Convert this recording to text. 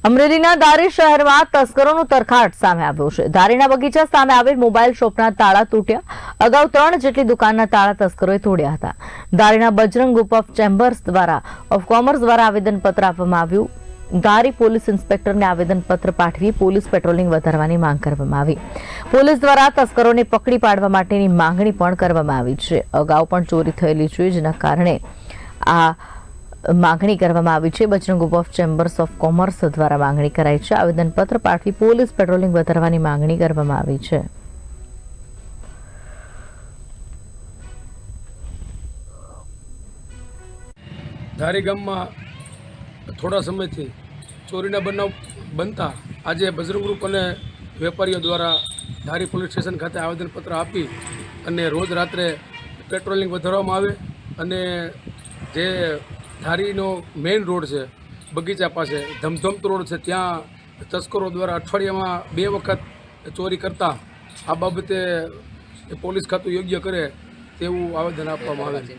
અમરેલીના ધારી શહેરમાં તસ્કરોનું તરખાટ સામે આવ્યું છે। ધારીના બગીચા સામે આવેલ મોબાઈલ શોપના તાળા તૂટ્યા। અગાઉ 3 જેટલી દુકાનના તાળા તસ્કરોએ તોડ્યા હતા। ધારીના Bajrang group of chambers of commerce દ્વારા આવેદનપત્ર આપવામાં આવ્યું। ધારી પોલીસ ઇન્સ્પેક્ટરને આવેદનપત્ર પાઠવી પોલીસ પેટ્રોલિંગ વધારવાની માંગ કરવામાં આવી। પોલીસ દ્વારા તસ્કરોને પકડી પાડવા માટેની માંગણી પણ કરવામાં આવી છે। અગાઉ પણ ચોરી થયેલી છે, જેના કારણે આ मांगणी करवामां आवी छे। Bajrang group of chambers of commerce द्वारा मांगणी कराई छे। आवेदनपत्र पाठवी पोलीस पेट्रोलिंग વધારવાની मांगणी करवामां आवी छे। धारी गाममां थोड़ा समयथी ચોરીના બનાવ બનતા આજે બજરંગ ગ્રુપ અને વેપારીઓ દ્વારા ધારી પોલીસ સ્ટેશન ખાતે આવેદનપત્ર આપી અને રોજ રાત્રે પેટ્રોલિંગ વધારવામાં આવે અને જે ધારીનો મેઇન રોડ છે બગીચા પાસે ધમધમતો રોડ છે, ત્યાં તસ્કરો દ્વારા અઠવાડિયામાં 2 વખત ચોરી કરતા આ બાબતે પોલીસ ખાતું યોગ્ય કરે તેવું આવેદન આપવામાં આવે છે।